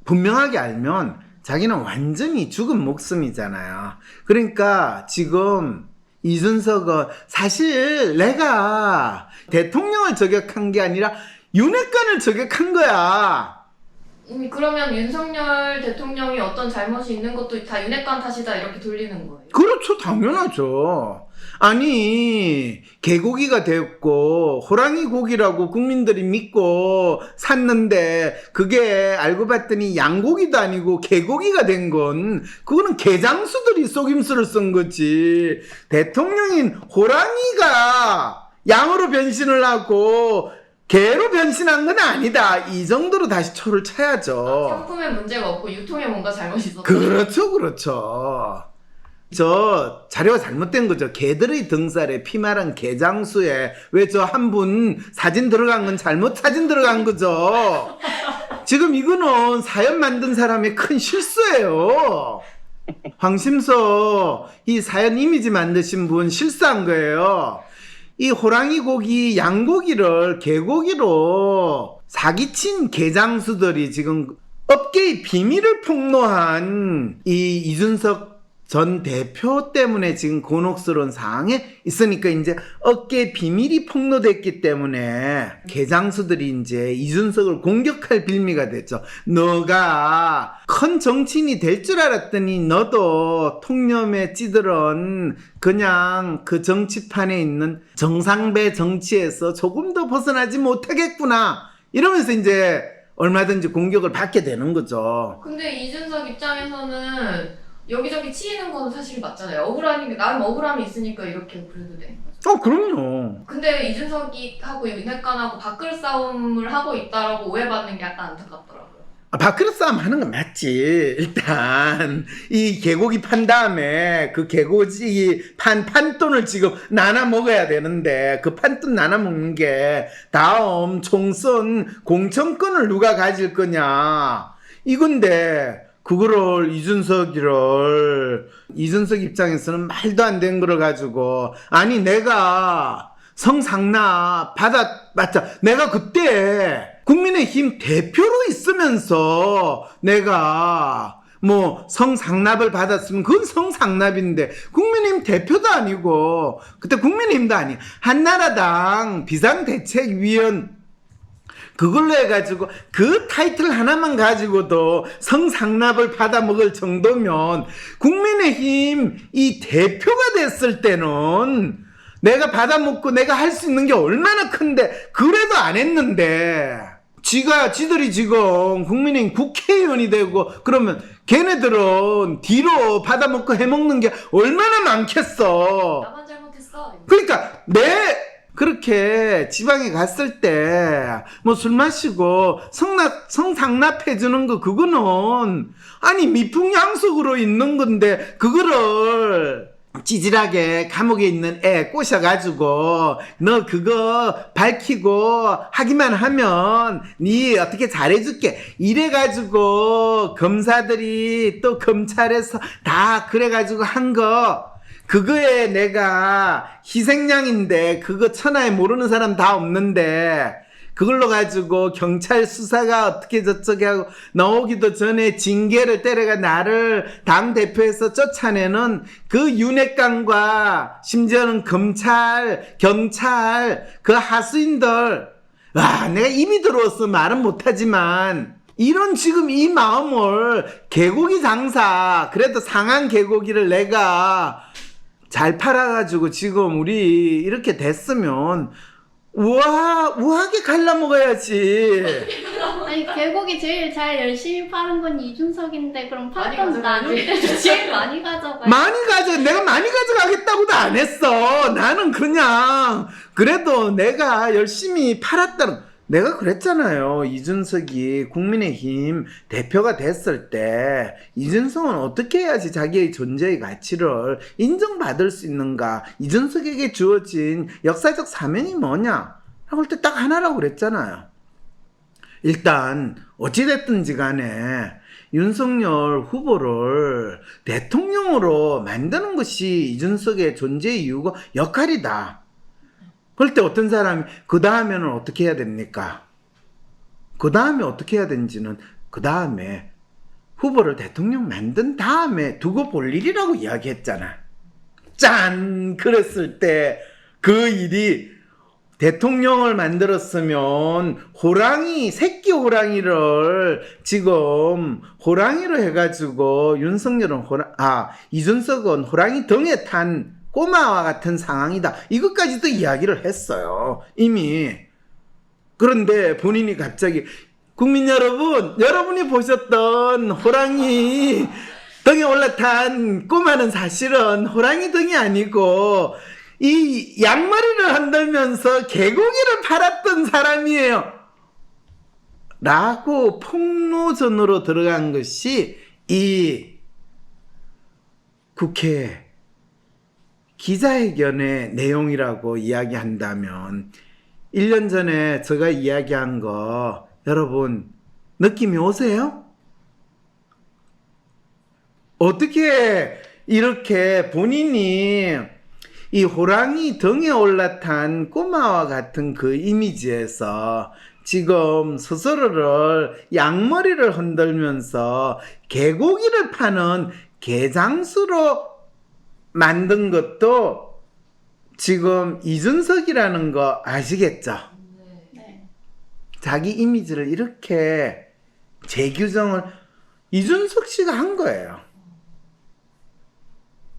분명하게 알면 자기는 완전히 죽은 목숨이잖아요. 그러니까 지금 이준석은 사실 내가 대통령을 저격한 게 아니라 윤핵관을 저격한 거야. 그러면 윤석열 대통령이 어떤 잘못이 있는 것도 다 윤핵관 탓이다 이렇게 돌리는 거예요? 그렇죠. 당연하죠. 아니 개고기가 됐고 호랑이 고기라고 국민들이 믿고 샀는데 그게 알고 봤더니 양고기도 아니고 개고기가 된 건 그거는 개장수들이 속임수를 쓴 거지. 대통령인 호랑이가 양으로 변신을 하고 개로 변신한 건 아니다. 이 정도로 다시 초를 쳐야죠. 상품에 문제가 없고 유통에 뭔가 잘못이 있었다. 그렇죠, 그렇죠. 저 자료가 잘못된 거죠. 개들의 등살에 피말한 개장수에 왜 저 한 분 사진 들어간 건 잘못 사진 들어간 거죠. 지금 이거는 사연 만든 사람의 큰 실수예요. 황심서 이 사연 이미지 만드신 분 실수한 거예요. 이 호랑이 고기, 양고기를 개고기로 사기친 개장수들이 지금 업계의 비밀을 폭로한 이 이준석 전 대표 때문에 지금 곤혹스러운 상황에 있으니까 이제 업계 비밀이 폭로됐기 때문에 개장수들이 이제 이준석을 공격할 빌미가 됐죠. 너가 큰 정치인이 될 줄 알았더니 너도 통념에 찌들은 그냥 그 정치판에 있는 정상배 정치에서 조금 더 벗어나지 못하겠구나. 이러면서 이제 얼마든지 공격을 받게 되는 거죠. 근데 이준석 입장에서는 여기저기 치이는 건 사실 맞잖아요. 나름 억울함이 있으니까 이렇게 그래도 되는 거죠. 그럼요. 근데 이준석이 하고 윤핵관하고 밥그릇 싸움을 하고 있다라고 오해받는 게 약간 안타깝더라고요. 밥그릇 싸움 하는 건 맞지. 일단 이 개고기 판 다음에 그 개고기 판돈을 지금 나눠 먹어야 되는데 그 판돈 나눠 먹는 게 다음 총선 공천권을 누가 가질 거냐 이건데 그거를 이준석 입장에서는 말도 안 되는 거를 가지고 아니 내가 성상납 받았자 내가 그때 국민의힘 대표로 있으면서 내가 뭐 성상납을 받았으면 그건 성상납인데 국민의힘 대표도 아니고 그때 국민의힘도 아니 한나라당 비상대책위원 그걸로 해가지고 그 타이틀 하나만 가지고도 성상납을 받아먹을 정도면 국민의힘 이 대표가 됐을 때는 내가 받아먹고 내가 할 수 있는 게 얼마나 큰데 그래도 안 했는데 지들이 지금 국민의힘 국회의원이 되고 그러면 걔네들은 뒤로 받아먹고 해먹는 게 얼마나 많겠어. 나만 잘못했어. 그러니까 그렇게 지방에 갔을 때 뭐 술 마시고 성상납해 주는 거 그거는 아니 미풍양속으로 있는 건데 그거를 찌질하게 감옥에 있는 애 꼬셔가지고 너 그거 밝히고 하기만 하면 니 어떻게 잘해줄게 이래가지고 검사들이 또 검찰에서 다 그래가지고 한 거 그거에 내가 희생양인데 그거 천하에 모르는 사람 다 없는데 그걸로 가지고 경찰 수사가 어떻게 저쩌게 하고 나오기도 전에 징계를 때려가 나를 당대표에서 쫓아내는 그 윤핵관과 심지어는 검찰, 경찰 그 하수인들 와 내가 입이 들어와서 말은 못하지만 이런 지금 이 마음을 개고기 장사 그래도 상한 개고기를 내가 잘 팔아가지고 지금 우리 이렇게 됐으면 우아하게 갈라먹어야지. 아니 개고기 제일 잘 열심히 파는 건 이준석인데 그럼 많이 판돈 나눌 가져가야지. 때도 제일 많이 가져가요. 내가 많이 가져가겠다고도 안 했어. 나는 그냥 그래도 내가 열심히 팔았다는 내가 그랬잖아요. 이준석이 국민의힘 대표가 됐을 때 이준석은 어떻게 해야지 자기의 존재의 가치를 인정받을 수 있는가. 이준석에게 주어진 역사적 사명이 뭐냐 라고 할 때 딱 하나라고 그랬잖아요. 일단 어찌됐든지 간에 윤석열 후보를 대통령으로 만드는 것이 이준석의 존재의 이유고 역할이다. 그럴 때 어떤 사람이 그 다음에는 어떻게 해야 됩니까? 그 다음에 어떻게 해야 되는지는 그 다음에 후보를 대통령 만든 다음에 두고 볼 일이라고 이야기했잖아. 짠! 그랬을 때 그 일이 대통령을 만들었으면 호랑이, 새끼 호랑이를 지금 호랑이로 해가지고 이준석은 호랑이 등에 탄 꼬마와 같은 상황이다. 이것까지도 이야기를 했어요. 이미. 그런데 본인이 갑자기 국민 여러분이 보셨던 호랑이 등에 올라탄 꼬마는 사실은 호랑이 등이 아니고 이 양머리를 흔들면서 개고기를 팔았던 사람이에요. 라고 폭로전으로 들어간 것이 이 국회 기자회견의 내용이라고 이야기한다면 1년 전에 제가 이야기한 거 여러분 느낌이 오세요? 어떻게 이렇게 본인이 이 호랑이 등에 올라탄 꼬마와 같은 그 이미지에서 지금 스스로를 양머리를 흔들면서 개고기를 파는 개장수로 만든 것도 지금 이준석이라는 거 아시겠죠? 네. 자기 이미지를 이렇게 재규정을 이준석 씨가 한 거예요.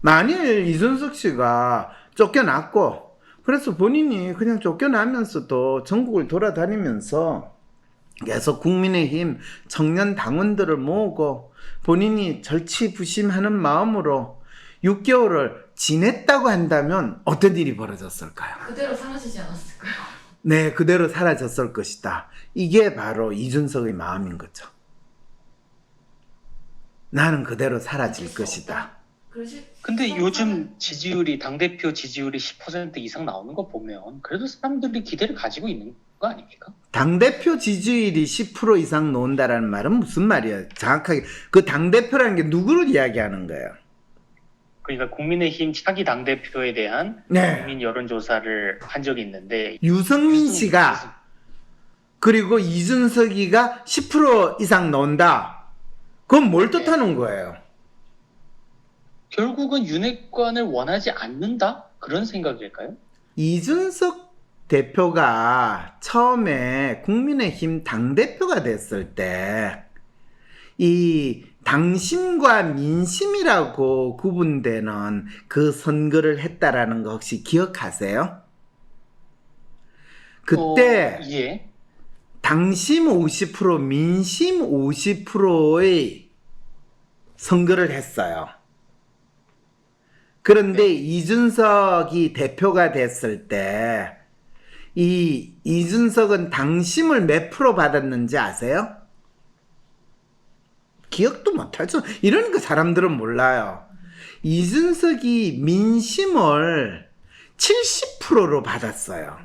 만일 이준석 씨가 쫓겨났고 그래서 본인이 그냥 쫓겨나면서도 전국을 돌아다니면서 계속 국민의힘 청년 당원들을 모으고 본인이 절치부심하는 마음으로 6개월을 지냈다고 한다면 어떤 일이 벌어졌을까요? 그대로 사라지지 않았을까요? 네, 그대로 사라졌을 것이다. 이게 바로 이준석의 마음인 거죠. 나는 그대로 사라질 것이다. 근데 요즘 지지율이 당대표 지지율이 10% 이상 나오는 거 보면 그래도 사람들이 기대를 가지고 있는 거 아닙니까? 당대표 지지율이 10% 이상 나온다라는 말은 무슨 말이에요? 정확하게 그 당대표라는 게 누구를 이야기하는 거예요? 그러니까 국민의힘 차기 당대표에 대한 네. 국민 여론조사를 한 적이 있는데 유승민 씨가 그리고 이준석이가 10% 이상 나온다. 그건 뭘 뜻하는 거예요? 결국은 윤핵관을 원하지 않는다? 그런 생각일까요? 이준석 대표가 처음에 국민의힘 당대표가 됐을 때 이 당심과 민심이라고 구분되는 그 선거를 했다라는 거 혹시 기억하세요? 그때 예. 당심 50% 민심 50%의 선거를 했어요. 그런데 이준석이 대표가 됐을 때 이 이준석은 당심을 몇 프로 받았는지 아세요? 기억도 못하죠. 이러니까 사람들은 몰라요. 이준석이 민심을 70%로 받았어요.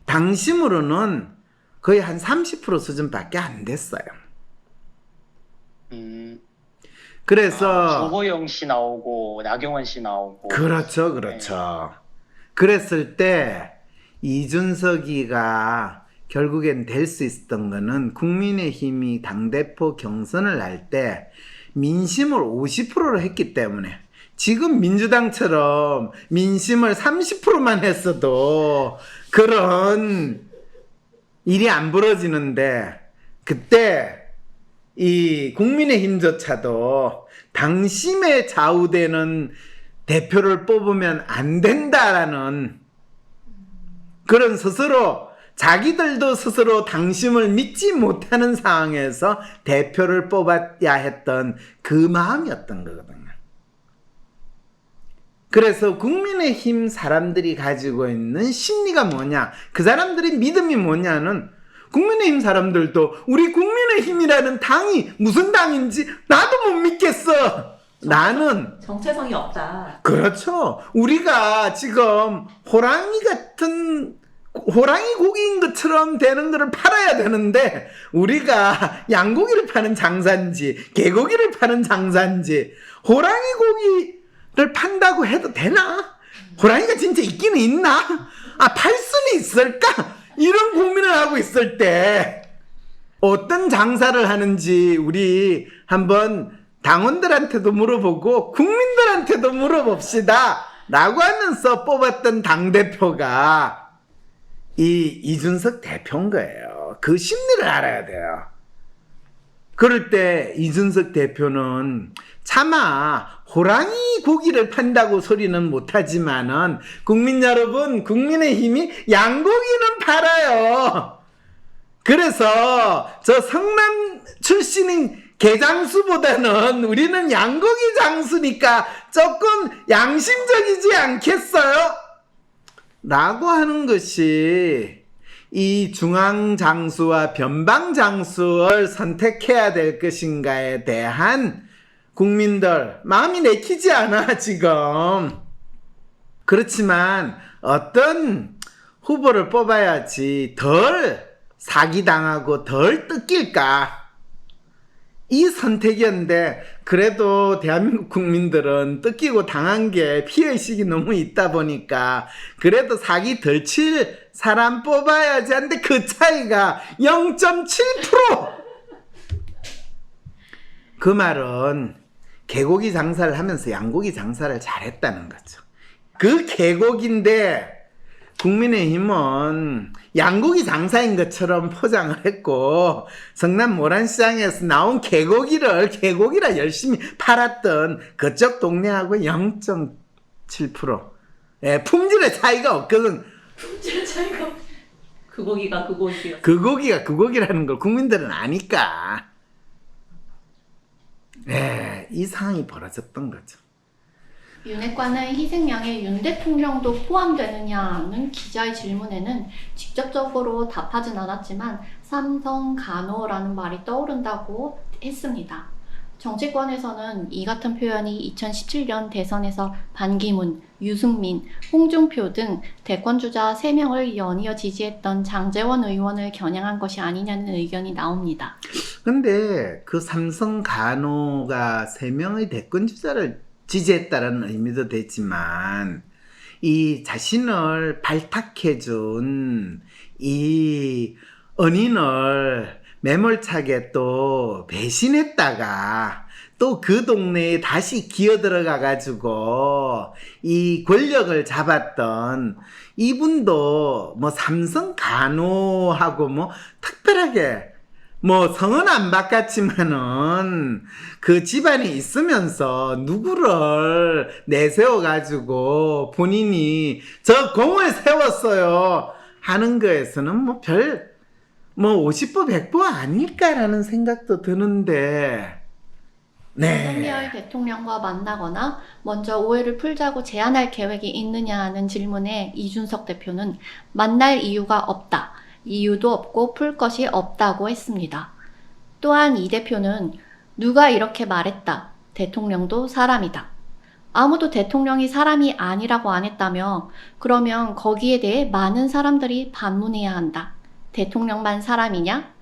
당심으로는 거의 한 30% 수준밖에 안 됐어요. 그래서 조호영 씨 나오고 나경원 씨 나오고 그렇죠. 그랬을 때 이준석이가 결국엔 될 수 있었던 거는 국민의힘이 당대표 경선을 할 때 민심을 50%로 했기 때문에 지금 민주당처럼 민심을 30%만 했어도 그런 일이 안 벌어지는데 그때 이 국민의힘조차도 당심에 좌우되는 대표를 뽑으면 안 된다라는 그런 스스로 자기들도 스스로 당심을 믿지 못하는 상황에서 대표를 뽑아야 했던 그 마음이었던 거거든요. 그래서 국민의힘 사람들이 가지고 있는 심리가 뭐냐, 그 사람들의 믿음이 뭐냐는 국민의힘 사람들도 우리 국민의힘이라는 당이 무슨 당인지 나도 못 믿겠어. 나는 정체성이 없다. 그렇죠. 우리가 지금 호랑이 고기인 것처럼 되는 거를 팔아야 되는데 우리가 양고기를 파는 장사인지 개고기를 파는 장사인지 호랑이 고기를 판다고 해도 되나? 호랑이가 진짜 있기는 있나? 팔 수는 있을까? 이런 고민을 하고 있을 때 어떤 장사를 하는지 우리 한번 당원들한테도 물어보고 국민들한테도 물어봅시다 라고 하면서 뽑았던 당대표가 이준석 대표인 거예요. 그 심리를 알아야 돼요. 그럴 때 이준석 대표는 차마 호랑이 고기를 판다고 소리는 못하지만은 국민 여러분, 국민의힘이 양고기는 팔아요. 그래서 저 성남 출신인 개장수보다는 우리는 양고기 장수니까 조금 양심적이지 않겠어요? 라고 하는 것이 이 중앙장수와 변방장수를 선택해야 될 것인가에 대한 국민들 마음이 내키지 않아 지금. 그렇지만 어떤 후보를 뽑아야지 덜 사기당하고 덜 뜯길까, 이 선택이었는데, 그래도 대한민국 국민들은 뜯기고 당한 게 피해의식이 너무 있다 보니까 그래도 사기 덜 칠 사람 뽑아야지 하는데 그 차이가 0.7%! 그 말은 개고기 장사를 하면서 양고기 장사를 잘했다는 거죠. 그 개고기인데 국민의힘은 양고기 장사인 것처럼 포장을 했고, 성남 모란시장에서 나온 개고기라 열심히 팔았던 그쪽 동네하고 0.7%. 예, 품질의 차이가 없거든. 품질 차이가. 그 고기가 그 고기였어. 그 고기가 그 고기라는 걸 국민들은 아니까. 예, 이 상황이 벌어졌던 거죠. 윤핵관의 희생양에 윤 대통령도 포함되느냐는 기자의 질문에는 직접적으로 답하진 않았지만 삼성 간호라는 말이 떠오른다고 했습니다. 정치권에서는 이 같은 표현이 2017년 대선에서 반기문, 유승민, 홍준표 등 대권주자 3명을 연이어 지지했던 장제원 의원을 겨냥한 것이 아니냐는 의견이 나옵니다. 근데 그 삼성 간호가 3명의 대권주자를 지지했다는 의미도 되지만, 이 자신을 발탁해준 이 은인을 매몰차게 또 배신했다가 또 그 동네에 다시 기어들어가 가지고 이 권력을 잡았던 이분도 뭐 삼성 간호하고 뭐 특별하게 뭐 성은 안 바꿨지만은 그 집안에 있으면서 누구를 내세워 가지고 본인이 저 공을 세웠어요 하는 거에서는 뭐 50보 100보 아닐까라는 생각도 드는데. 네. 윤석열 대통령과 만나거나 먼저 오해를 풀자고 제안할 계획이 있느냐 하는 질문에 이준석 대표는 만날 이유가 없다. 이유도 없고 풀 것이 없다고 했습니다. 또한 이 대표는 누가 이렇게 말했다. 대통령도 사람이다. 아무도 대통령이 사람이 아니라고 안 했다며, 그러면 거기에 대해 많은 사람들이 반문해야 한다. 대통령만 사람이냐?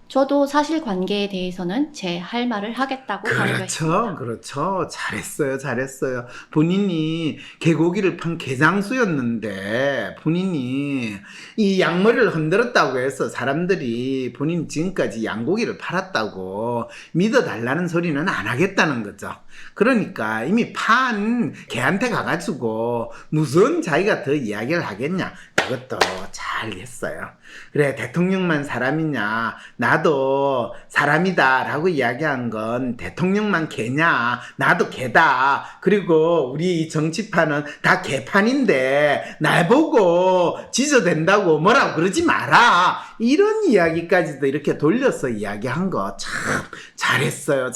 저도 사실관계에 대해서는 제 할 말을 하겠다고 강조했습니다. 그렇죠. 잘했어요. 본인이 개고기를 판 개장수였는데 본인이 이 양머리를 흔들었다고 해서 사람들이 본인 지금까지 양고기를 팔았다고 믿어달라는 소리는 안 하겠다는 거죠. 그러니까 이미 판 개한테 가가지고 무슨 자기가 더 이야기를 하겠냐. 그것도 잘 했어요. 그래, 대통령만 사람이냐, 나도 사람이다 라고 이야기한 건 대통령만 개냐, 나도 개다. 그리고 우리 이 정치판은 다 개판인데 날 보고 지저댄다고 뭐라고 그러지 마라, 이런 이야기까지도 이렇게 돌려서 이야기한 거 참 잘했어요.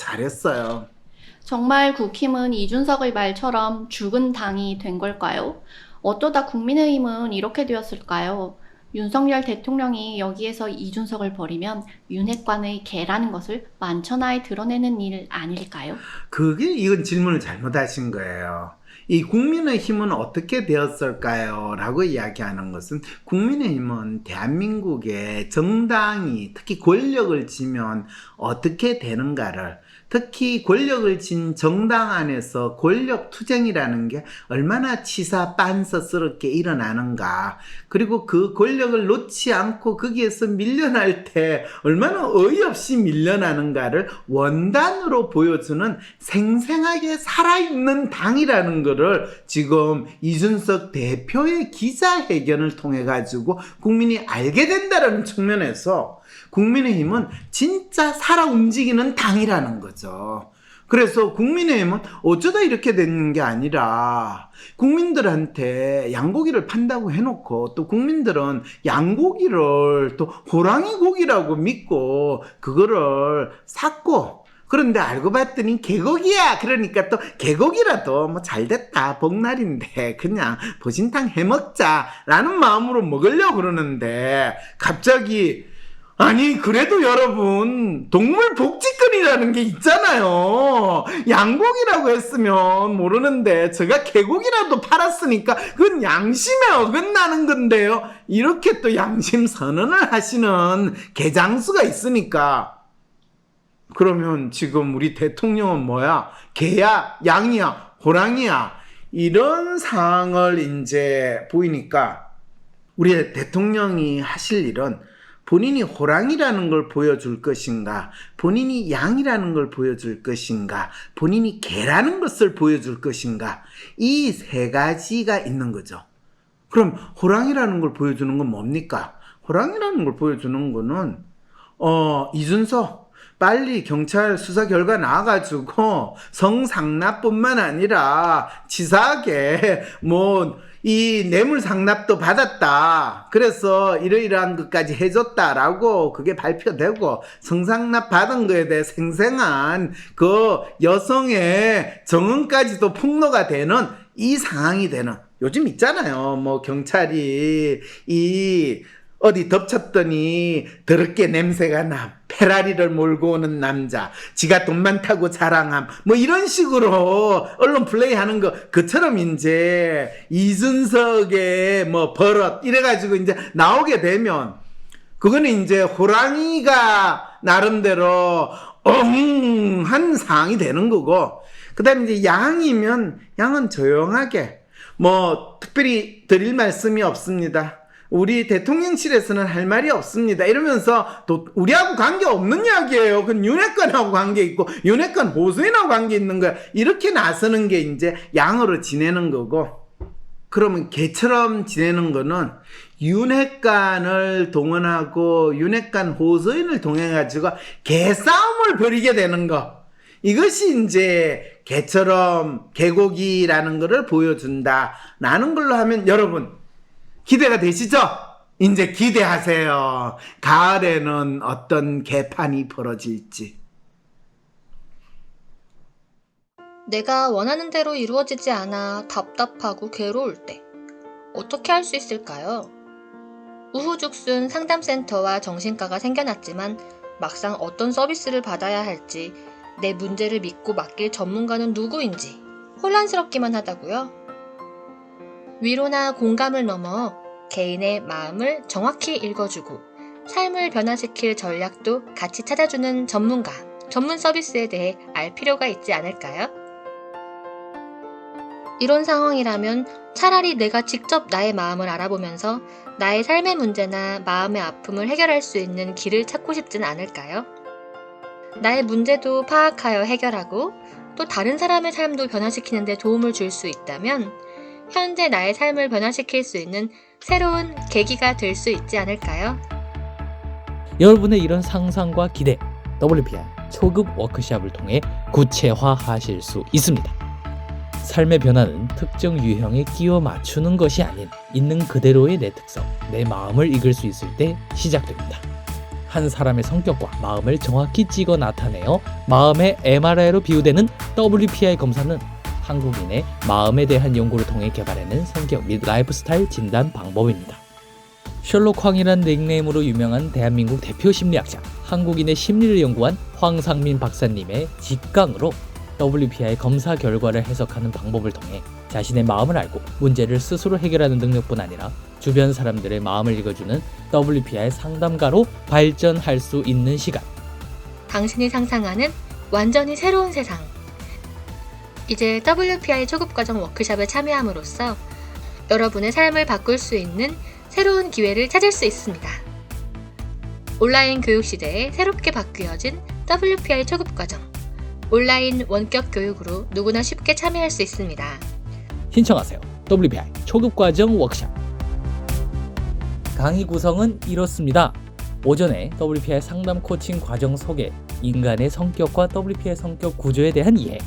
정말 국힘은 이준석의 말처럼 죽은 당이 된 걸까요? 어떠다 국민의힘은 이렇게 되었을까요? 윤석열 대통령이 여기에서 이준석을 버리면 윤핵관의 개라는 것을 만천하에 드러내는 일 아닐까요? 이건 질문을 잘못하신 거예요. 이 국민의힘은 어떻게 되었을까요? 라고 이야기하는 것은, 국민의힘은 대한민국의 정당이 특히 권력을 쥐면 어떻게 되는가를, 특히 권력을 쥔 정당 안에서 권력 투쟁이라는 게 얼마나 치사 빤서스럽게 일어나는가, 그리고 그 권력을 놓지 않고 거기에서 밀려날 때 얼마나 어이없이 밀려나는가를 원단으로 보여주는 생생하게 살아있는 당이라는 것을 지금 이준석 대표의 기자회견을 통해 가지고 국민이 알게 된다는 측면에서 국민의힘은 진짜 살아 움직이는 당이라는 거죠. 그래서 국민의힘은 어쩌다 이렇게 되는 게 아니라, 국민들한테 양고기를 판다고 해놓고 또 국민들은 양고기를 또 호랑이 고기라고 믿고 그거를 샀고, 그런데 알고 봤더니 계곡이야. 그러니까 또 계곡이라도 뭐 잘됐다, 복날인데 그냥 보신탕 해먹자 라는 마음으로 먹으려고 그러는데, 갑자기 아니 그래도 여러분, 동물복지권이라는 게 있잖아요. 양고기라고 했으면 모르는데 제가 계곡이라도 팔았으니까 그건 양심에 어긋나는 건데요, 이렇게 또 양심 선언을 하시는 개장수가 있으니까, 그러면 지금 우리 대통령은 뭐야? 개야? 양이야? 호랑이야? 이런 상황을 이제 보이니까 우리 대통령이 하실 일은 본인이 호랑이라는 걸 보여줄 것인가, 본인이 양이라는 걸 보여줄 것인가, 본인이 개라는 것을 보여줄 것인가, 이 세 가지가 있는 거죠. 그럼 호랑이라는 걸 보여주는 건 뭡니까? 호랑이라는 걸 보여주는 거는 이준석 빨리 경찰 수사 결과 나와가지고 성상납뿐만 아니라 치사하게 이 뇌물 상납도 받았다, 그래서 이러이러한 것까지 해줬다라고 그게 발표되고, 성상납 받은 거에 대해 생생한 그 여성의 정언까지도 폭로가 되는 이 상황이 되는, 요즘 있잖아요, 뭐 경찰이 어디 덮쳤더니 더럽게 냄새가 남, 페라리를 몰고 오는 남자, 지가 돈 많다고 자랑함, 뭐 이런 식으로 언론 플레이하는 거, 그처럼 이제 이준석의 뭐 버릇 이래가지고 이제 나오게 되면, 그거는 이제 호랑이가 나름대로 한 상황이 되는 거고, 그 다음에 이제 양이면 양은 조용하게 특별히 드릴 말씀이 없습니다, 우리 대통령실에서는 할 말이 없습니다 이러면서, 또 우리하고 관계없는 이야기예요. 그건 윤핵관하고 관계 있고 윤핵관 호소인하고 관계 있는 거야. 이렇게 나서는 게 이제 양으로 지내는 거고, 그러면 개처럼 지내는 거는 윤핵관을 동원하고 윤핵관 호소인을 동행해가지고 개싸움을 벌이게 되는 거, 이것이 이제 개처럼 개고기라는 거를 보여준다라는 걸로 하면, 여러분 기대가 되시죠? 이제 기대하세요. 가을에는 어떤 개판이 벌어질지. 내가 원하는 대로 이루어지지 않아 답답하고 괴로울 때 어떻게 할 수 있을까요? 우후죽순 상담센터와 정신과가 생겨났지만 막상 어떤 서비스를 받아야 할지, 내 문제를 믿고 맡길 전문가는 누구인지 혼란스럽기만 하다고요? 위로나 공감을 넘어 개인의 마음을 정확히 읽어주고 삶을 변화시킬 전략도 같이 찾아주는 전문가, 전문 서비스에 대해 알 필요가 있지 않을까요? 이런 상황이라면 차라리 내가 직접 나의 마음을 알아보면서 나의 삶의 문제나 마음의 아픔을 해결할 수 있는 길을 찾고 싶진 않을까요? 나의 문제도 파악하여 해결하고 또 다른 사람의 삶도 변화시키는 데 도움을 줄 수 있다면 현재 나의 삶을 변화시킬 수 있는 새로운 계기가 될 수 있지 않을까요? 여러분의 이런 상상과 기대, WPI 초급 워크샵을 통해 구체화하실 수 있습니다. 삶의 변화는 특정 유형에 끼워 맞추는 것이 아닌 있는 그대로의 내 특성, 내 마음을 읽을 수 있을 때 시작됩니다. 한 사람의 성격과 마음을 정확히 찍어 나타내어 마음의 MRI로 비유되는 WPI 검사는 한국인의 마음에 대한 연구를 통해 개발해낸 성격 및 라이프 스타일 진단 방법입니다. 셜록 황이란 닉네임으로 유명한 대한민국 대표 심리학자, 한국인의 심리를 연구한 황상민 박사님의 직강으로 WPI 검사 결과를 해석하는 방법을 통해 자신의 마음을 알고 문제를 스스로 해결하는 능력뿐 아니라 주변 사람들의 마음을 읽어주는 WPI 상담가로 발전할 수 있는 시간. 당신이 상상하는 완전히 새로운 세상. 이제 WPI 초급과정 워크샵에 참여함으로써 여러분의 삶을 바꿀 수 있는 새로운 기회를 찾을 수 있습니다. 온라인 교육 시대에 새롭게 바뀌어진 WPI 초급과정. 온라인 원격 교육으로 누구나 쉽게 참여할 수 있습니다. 신청하세요. WPI 초급과정 워크샵. 강의 구성은 이렇습니다. 오전에 WPI 상담 코칭 과정 소개, 인간의 성격과 WPI 성격 구조에 대한 이해.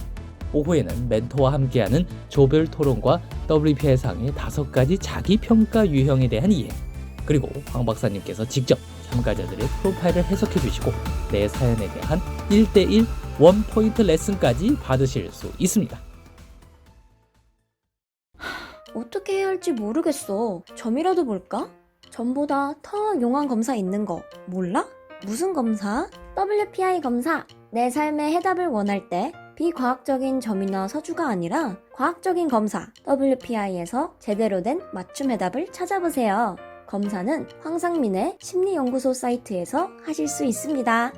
오후에는 멘토와 함께하는 조별 토론과 WPI 상의 5가지 자기평가 유형에 대한 이해. 그리고 황 박사님께서 직접 참가자들의 프로파일을 해석해 주시고 내 사연에 대한 1대1 원포인트 레슨까지 받으실 수 있습니다. 어떻게 해야 할지 모르겠어. 점이라도 볼까? 점보다 더 용한 검사 있는 거 몰라? 무슨 검사? WPI 검사. 내 삶의 해답을 원할 때 비과학적인 점이나 서주가 아니라 과학적인 검사 WPI에서 제대로 된 맞춤 해답을 찾아보세요. 검사는 황상민의 심리연구소 사이트에서 하실 수 있습니다.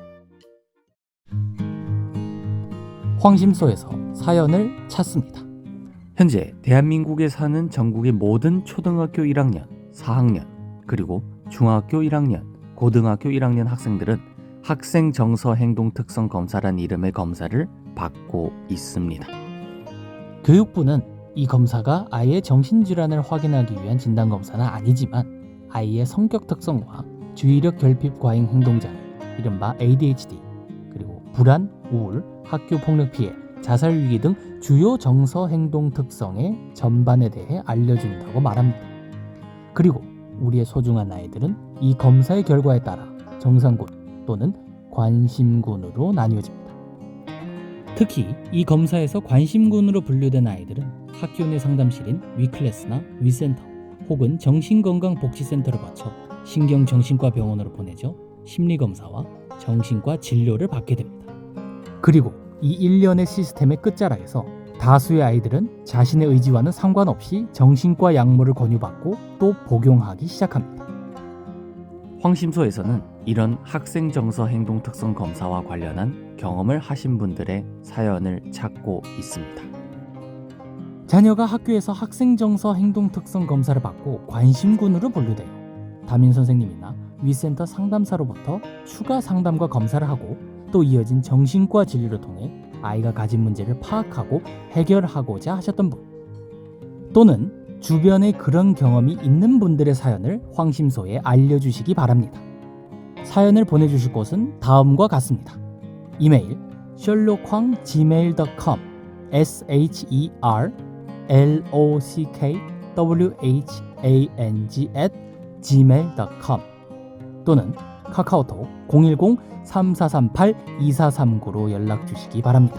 황심소에서 사연을 찾습니다. 현재 대한민국에 사는 전국의 모든 초등학교 1학년, 4학년, 그리고 중학교 1학년, 고등학교 1학년 학생들은 학생 정서 행동 특성 검사란 이름의 검사를 받고 있습니다. 교육부는 이 검사가 아이의 정신질환을 확인하기 위한 진단검사는 아니지만 아이의 성격 특성과 주의력 결핍 과잉 행동장애, 이른바 ADHD, 그리고 불안, 우울, 학교 폭력 피해, 자살 위기 등 주요 정서 행동 특성의 전반에 대해 알려준다고 말합니다. 그리고 우리의 소중한 아이들은 이 검사의 결과에 따라 정상군 또는 관심군으로 나뉘어집니다. 특히 이 검사에서 관심군으로 분류된 아이들은 학교 내 상담실인 위클래스나 위센터 혹은 정신건강복지센터를 거쳐 신경정신과 병원으로 보내져 심리검사와 정신과 진료를 받게 됩니다. 그리고 이 일련의 시스템의 끝자락에서 다수의 아이들은 자신의 의지와는 상관없이 정신과 약물을 권유받고 또 복용하기 시작합니다. 황심소에서는 이런 학생 정서 행동 특성 검사와 관련한 경험을 하신 분들의 사연을 찾고 있습니다. 자녀가 학교에서 학생 정서 행동 특성 검사를 받고 관심군으로 분류되어 담임 선생님이나 위센터 상담사로부터 추가 상담과 검사를 하고 또 이어진 정신과 진료를 통해 아이가 가진 문제를 파악하고 해결하고자 하셨던 분, 또는 주변에 그런 경험이 있는 분들의 사연을 황심소에 알려주시기 바랍니다. 사연을 보내주실 곳은 다음과 같습니다. 이메일 sherlockwhang@gmail.com sherlockwhang@gmail.com 또는 카카오톡 010-3438-2439로 연락 주시기 바랍니다.